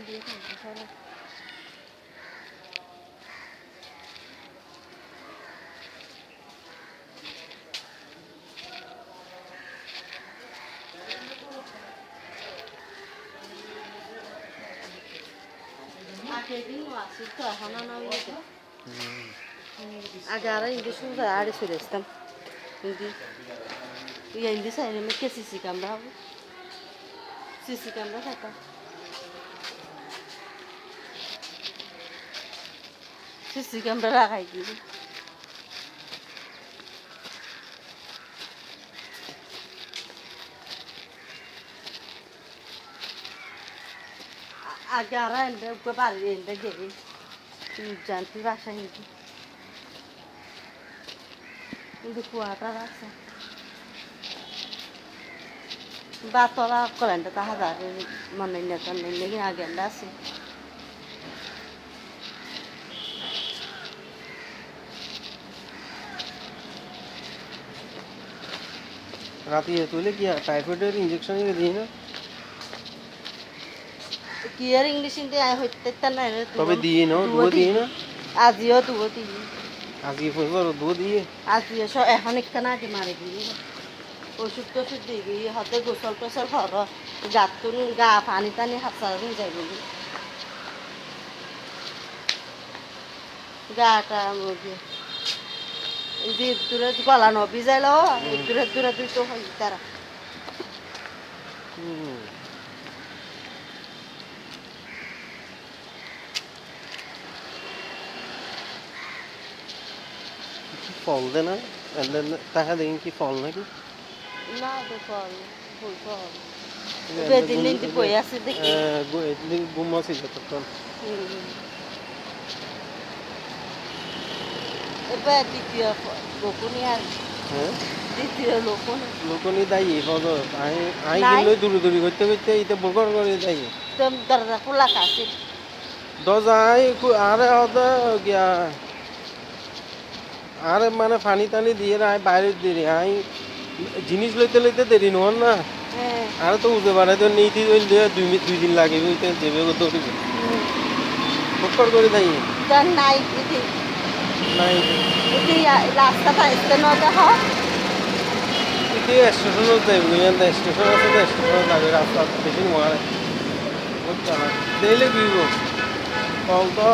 দিয়ে থাকবে সরো আগে দিন আসি তো এখন না হইলে আগে আর ইংলিশ আড়ে চলে আসতাম hindi iya hindi sa ini ke sisi kamera kata sisi kamera kayak gini agara ende gue bari ende gini jangan rasa ini kuara rasa Batla current তা হাজার মনে নেতা নেই আগেন্ডা আছে রাতে তুলে কি টাইফয়েডের ইনজেকশন দিই না কি আর ইংলিশ ইন্দি আই হইতে তা না তবে দিয়ে নাও দুধ দিয়ে না আজিও দুধ দিয়ে আজি ফসল দুধ দিয়ে আজিও সব এখন একটা না দি মারে দিয়ে ওষুধ টষুধ দিয়ে গিয়ে হাতে গোসল টোসল হর গাতুন গা পানি টানি হাত যাইব গাটা যে দূরে গলা নবি যাইল দূরে দূরে দুই তো হয় তারা ফল দে না টাকা দিন কি ফল নাকি না তো ফল ফুল ফল বেদিন নিতে বই আছে দেখি ঘুমাছি তখন এবার দ্বিতীয় লোকনি আর দ্বিতীয় লোকনি দায়ী ফল আই গেলে দূরে দূরে করতে করতে এটা বগর করে দায়ী তোম দরজা খোলা কাছে দরজায় আরে হতে গিয়া আরে মানে পানি টানি দিয়ে আই বাইরে দিয়ে আই জিনিস লইতে লইতে দেরি নহন না আর তো উঠে পারে তো নীতি দুই দিন লাগে যাবে দৌড়িবে বকর করে দেয় নাই নাই রাস্তাটা স্টেশনটা হয় স্টেশনত যাইব স্টেশন আছে তো স্টেশনত যাবে রাস্তা বেশি নোয়ারে বুঝছো না দিলে বিব কল তো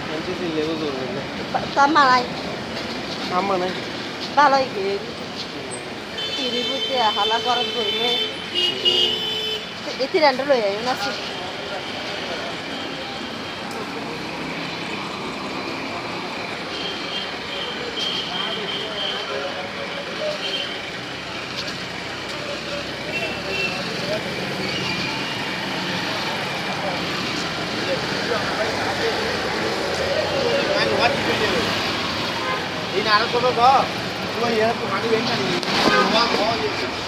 মানুষ দিলেও জরুরি না তামালাই মানে ভালোই গিয়ে তিরি বুঝতে হালা গরম করবে এটি রান্না লই আই না Ini ada apa kok? Cuma ya, kemana ini? Cuma kok.